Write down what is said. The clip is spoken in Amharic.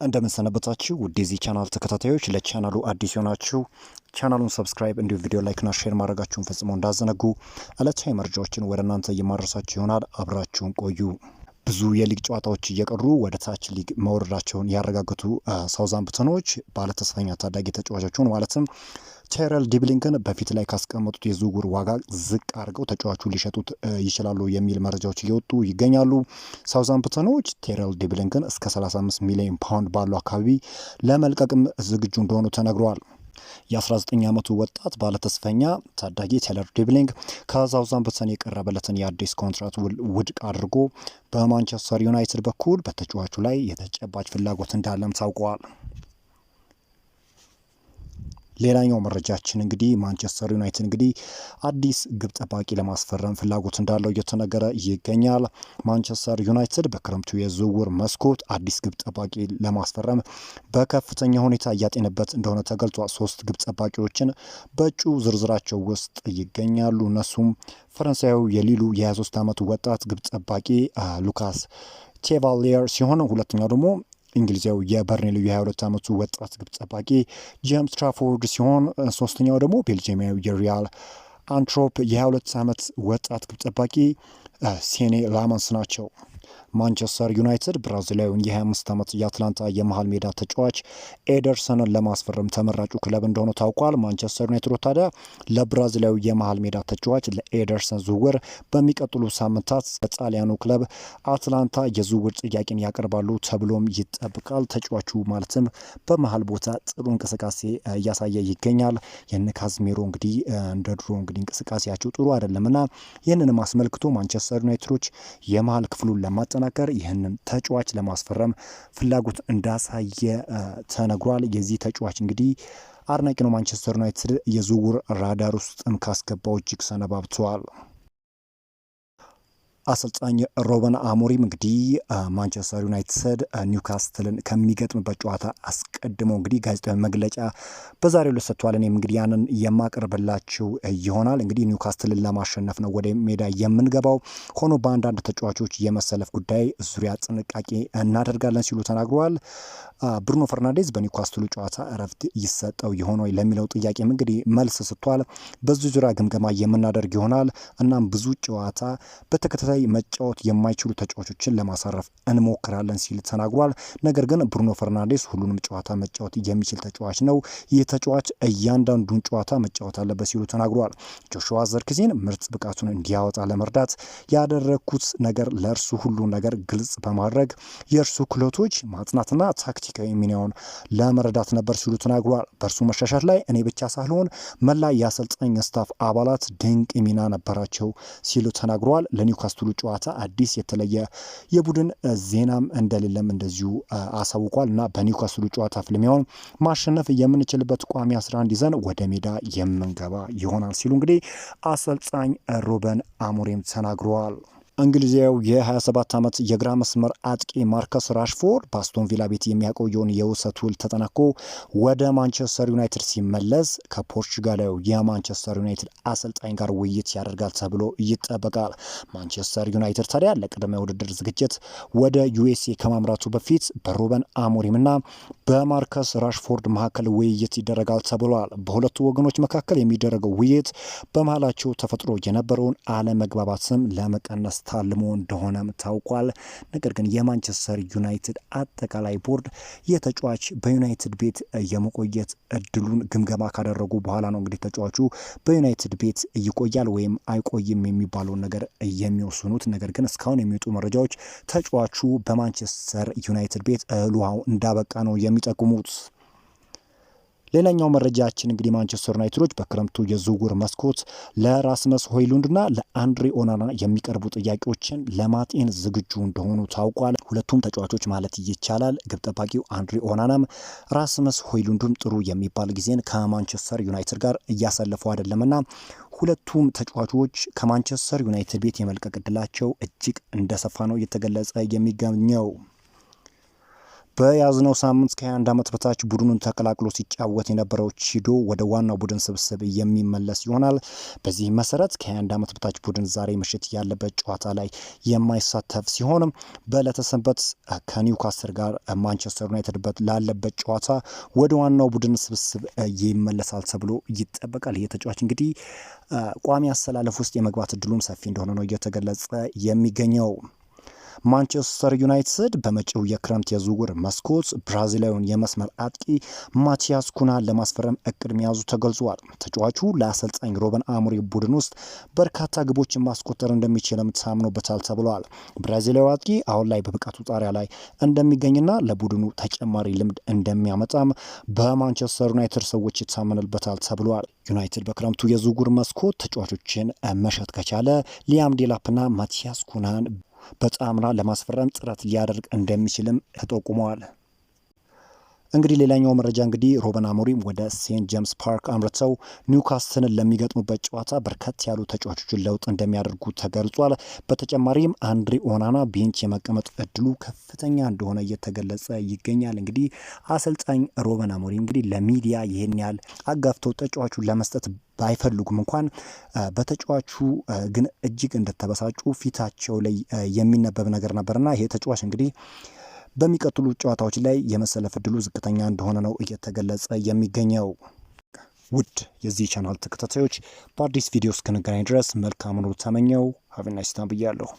እንደምን ሰነበታችሁ ውድ የዚህ ቻናል ተከታታዮች። ለቻናሉ አዲስ ሆናችሁ ቻናሉን ሰብስክራይብ እንዲሁም ቪዲዮ ላይክና ሼር ማድረጋችሁን ፈጽሞ እንዳዘነጉ ዕለታዊ መረጃዎችን ወደ እናንተ የማድረሳችሁ ይሆናል። አብራችሁን ቆዩ። ብዙ የሊግ ጨዋታዎች እየቀሩ ወደ ታች ሊግ መውረዳቸውን ያረጋገጡ ሳውዛምፕተኖች ባለተስፈኛ ታዳጊ ተጫዋቾችን ማለትም ቴረል ዲብሊንግን በፊት ላይ ካስቀመጡት የዝውውር ዋጋ ዝቅ አድርገው ተጫዋቹ ሊሸጡት ይችላሉ የሚል መረጃዎች እየወጡ ይገኛሉ። ሳውዛምፕተኖች ቴረል ዲብሊንግን እስከ 35 ሚሊዮን ፓውንድ ባለው አካባቢ ለመልቀቅም ዝግጁ እንደሆኑ ተነግረዋል። የ19 ዓመቱ ወጣት ባለተስፈኛ ታዳጊ ቴረል ዲብሊንግ ከሳውዛምፕተን የቀረበለትን የአዲስ ኮንትራት ውድቅ አድርጎ በማንቸስተር ዩናይትድ በኩል በተጫዋቹ ላይ የተጨባጭ ፍላጎት እንዳለም ታውቀዋል። ሌላኛው መረጃችን እንግዲህ ማንቸስተር ዩናይትድ እንግዲህ አዲስ ግብ ጠባቂ ለማስፈረም ፍላጎት እንዳለው እየተነገረ ይገኛል። ማንቸስተር ዩናይትድ በክረምቱ የዝውውር መስኮት አዲስ ግብ ጠባቂ ለማስፈረም በከፍተኛ ሁኔታ እያጤነበት እንደሆነ ተገልጿል። 3 ግብ ጠባቂዎችን በእጩ ዝርዝራቸው ውስጥ ይገኛሉ። እነሱም ፈረንሳዩ የሊሉ የ23 ዓመቱ ወጣት ግብ ጠባቂ ሉካስ ቴቫሊየር ሲሆን ሁለተኛው ደግሞ እንግሊዛዊ የበርንሌ የ22 ዓመቱ ወጣት ግብ ጠባቂ ጄምስ ትራፎርድ ሲሆን ሶስተኛው ደግሞ ቤልጂየማዊ የሪያል አንትሮፕ የ22 ዓመት ወጣት ግብ ጠባቂ ሴኔ ላመንስ ናቸው። ማንቸስተር ዩናይትድ ብራዚላዊውን የ25 ዓመት የአትላንታ የመሃል ሜዳ ተጫዋች ኤደርሰንን ለማስፈረም ተመራጩ ክለብ እንደሆነ ታውቋል። ማንቸስተር ዩናይትድ ታዲያ ለብራዚላዊ የመሃል ሜዳ ተጫዋች ለኤደርሰን ዝውውር በሚቀጥሉ ሳምንታት ለጣሊያኑ ክለብ አትላንታ የዝውውር ጥያቄን ያቀርባሉ ተብሎም ይጠብቃል። ተጫዋቹ ማለትም በመሃል ቦታ ጥሩ እንቅስቃሴ እያሳየ ይገኛል። የነ ካዝሜሮ እንግዲህ እንደ ድሮ እንግዲህ እንቅስቃሴያቸው ጥሩ አይደለምና ይህንንም አስመልክቶ ማንቸስተር ዩናይትዶች የመሃል ክፍሉን ለማጠናከር ይህንን ተጫዋች ለማስፈረም ፍላጎት እንዳሳየ ተነግሯል። የዚህ ተጫዋች እንግዲህ አድናቂ ነው። ማንቸስተር ዩናይትድ የዝውውር ራዳር ውስጥም ካስገባው እጅግ ሰነባብተዋል። አሰልጣኝ ሩበን አሞሪም እንግዲህ ማንቸስተር ዩናይትድ ኒውካስትልን ከሚገጥምበት ጨዋታ አስቀድሞ እንግዲህ ጋዜጣዊ መግለጫ በዛሬው ዕለት ሰጥቷል። እኔም እንግዲህ ያንን የማቀርብላችሁ ይሆናል። እንግዲህ ኒውካስትልን ለማሸነፍ ነው ወደ ሜዳ የምንገባው። ሆኖ በአንዳንድ ተጫዋቾች የመሰለፍ ጉዳይ ዙሪያ ጥንቃቄ እናደርጋለን ሲሉ ተናግረዋል። ብሩኖ ፈርናንዴዝ በኒውካስትሉ ጨዋታ እረፍት ይሰጠው የሆነ ለሚለው ጥያቄም እንግዲህ መልስ ሰጥቷል። በዚህ ዙሪያ ግምገማ የምናደርግ ይሆናል። እናም ብዙ ጨዋታ በተከታታይ መጫወት የማይችሉ ተጫዋቾችን ለማሳረፍ እንሞክራለን ሲል ተናግሯል። ነገር ግን ብሩኖ ፈርናንዴስ ሁሉንም ጨዋታ መጫወት የሚችል ተጫዋች ነው። ይህ ተጫዋች እያንዳንዱን ጨዋታ መጫወት አለበት ሲሉ ተናግሯል። ጆሹዋ ዘርክዚን ምርጥ ብቃቱን እንዲያወጣ ለመርዳት ያደረግኩት ነገር ለእርሱ ሁሉ ነገር ግልጽ በማድረግ የእርሱ ክህሎቶች ማጥናትና ታክቲካዊ ሚናውን ለመረዳት ነበር ሲሉ ተናግሯል። በእርሱ መሻሻል ላይ እኔ ብቻ ሳልሆን መላ የአሰልጣኝ ስታፍ አባላት ድንቅ ሚና ነበራቸው ሲሉ ተናግረዋል። ለኒውካስትሉ ጨዋታ አዲስ የተለየ የቡድን ዜናም እንደሌለም እንደዚሁ አሳውቋል እና በኒውካስትሉ ጨዋታ ፍልሚያውን ማሸነፍ የምንችልበት ቋሚ 11 ይዘን ወደ ሜዳ የምንገባ ይሆናል ሲሉ እንግዲህ አሰልጣኝ ሩበን አሞሪም ተናግረዋል። እንግሊዛዊው የ27 ዓመት የግራ መስመር አጥቂ ማርከስ ራሽፎርድ በአስቶን ቪላ ቤት የሚያቆየውን የውሰት ውል ተጠናቆ ወደ ማንቸስተር ዩናይትድ ሲመለስ ከፖርቹጋላዊ የማንቸስተር ዩናይትድ አሰልጣኝ ጋር ውይይት ያደርጋል ተብሎ ይጠበቃል። ማንቸስተር ዩናይትድ ታዲያ ለቅድመ ውድድር ዝግጅት ወደ ዩኤስኤ ከማምራቱ በፊት በሩበን አሞሪምና በማርከስ ራሽፎርድ መካከል ውይይት ይደረጋል ተብሏል። በሁለቱ ወገኖች መካከል የሚደረገው ውይይት በመሃላቸው ተፈጥሮ የነበረውን አለመግባባትም ለመቀነስ ታልሞ እንደሆነም ታውቋል። ነገር ግን የማንቸስተር ዩናይትድ አጠቃላይ ቦርድ የተጫዋች በዩናይትድ ቤት የመቆየት እድሉን ግምገማ ካደረጉ በኋላ ነው እንግዲህ ተጫዋቹ በዩናይትድ ቤት ይቆያል ወይም አይቆይም የሚባለውን ነገር የሚወስኑት። ነገር ግን እስካሁን የሚወጡ መረጃዎች ተጫዋቹ በማንቸስተር ዩናይትድ ቤት እህሉሃው እንዳበቃ ነው የሚጠቁሙት። ሌላኛው መረጃችን እንግዲህ ማንቸስተር ዩናይትዶች በክረምቱ የዝውውር መስኮት ለራስመስ ሆይሉንድና ለአንድሬ ኦናና የሚቀርቡ ጥያቄዎችን ለማጤን ዝግጁ እንደሆኑ ታውቋል። ሁለቱም ተጫዋቾች ማለት ይቻላል ግብ ጠባቂው አንድሬ ኦናናም ራስመስ ሆይሉንድም ጥሩ የሚባል ጊዜን ከማንቸስተር ዩናይትድ ጋር እያሳለፉ አይደለምና ሁለቱም ተጫዋቾች ከማንቸስተር ዩናይትድ ቤት የመልቀቅ ዕድላቸው እጅግ እንደሰፋ ነው እየተገለጸ የሚገኘው። በያዝነው ሳምንት ከ21 ዓመት በታች ቡድኑን ተቀላቅሎ ሲጫወት የነበረው ቺዶ ወደ ዋናው ቡድን ስብስብ የሚመለስ ይሆናል። በዚህ መሰረት ከ21 ዓመት በታች ቡድን ዛሬ ምሽት ያለበት ጨዋታ ላይ የማይሳተፍ ሲሆን በዕለተ ሰንበት ከኒውካስትል ጋር ማንቸስተር ዩናይትድ ላለበት ጨዋታ ወደ ዋናው ቡድን ስብስብ ይመለሳል ተብሎ ይጠበቃል። ይህ ተጫዋች እንግዲህ ቋሚ አሰላለፍ ውስጥ የመግባት እድሉም ሰፊ እንደሆነ ነው እየተገለጸ የሚገኘው። ማንቸስተር ዩናይትድ በመጪው የክረምት የዝውውር መስኮት ብራዚላዊውን የመስመር አጥቂ ማቲያስ ኩናን ለማስፈረም እቅድ መያዙ ተገልጿል። ተጫዋቹ ለአሰልጣኝ ሮበን አሞሪም ቡድን ውስጥ በርካታ ግቦችን ማስቆጠር እንደሚችልም ታምኖበታል ተብሏል። ብራዚላዊ አጥቂ አሁን ላይ በብቃቱ ጣሪያ ላይ እንደሚገኝና ለቡድኑ ተጨማሪ ልምድ እንደሚያመጣም በማንቸስተር ዩናይትድ ሰዎች ይታመንበታል ተብሏል። ዩናይትድ በክረምቱ የዝውውር መስኮት ተጫዋቾችን መሸጥ ከቻለ ሊያም ዴላፕና ማቲያስ ኩናን በጣምራ ለማስፈረም ጥረት ሊያደርግ እንደሚችልም ተጠቁመዋል። እንግዲህ ሌላኛው መረጃ እንግዲህ ሮበን አሞሪም ወደ ሴንት ጄምስ ፓርክ አምርተው ኒውካስትልን ለሚገጥሙበት ጨዋታ በርከት ያሉ ተጫዋቾችን ለውጥ እንደሚያደርጉ ተገልጿል። በተጨማሪም አንድሬ ኦናና ቤንች የመቀመጥ እድሉ ከፍተኛ እንደሆነ እየተገለጸ ይገኛል። እንግዲህ አሰልጣኝ ሮበን አሞሪም እንግዲህ ለሚዲያ ይህን ያህል አጋፍተው ተጫዋቹን ለመስጠት ባይፈልጉም እንኳን በተጫዋቹ ግን እጅግ እንደተበሳጩ ፊታቸው ላይ የሚነበብ ነገር ነበርና ይሄ ተጫዋች እንግዲህ በሚቀጥሉ ጨዋታዎች ላይ የመሰለፍ እድሉ ዝቅተኛ እንደሆነ ነው እየተገለጸ የሚገኘው። ውድ የዚህ ቻናል ተከታታዮች በአዲስ ቪዲዮ እስክንገናኝ ድረስ መልካም ኑሮ ተመኘው። ሀቭ ናይስ ታይም ብያለሁ።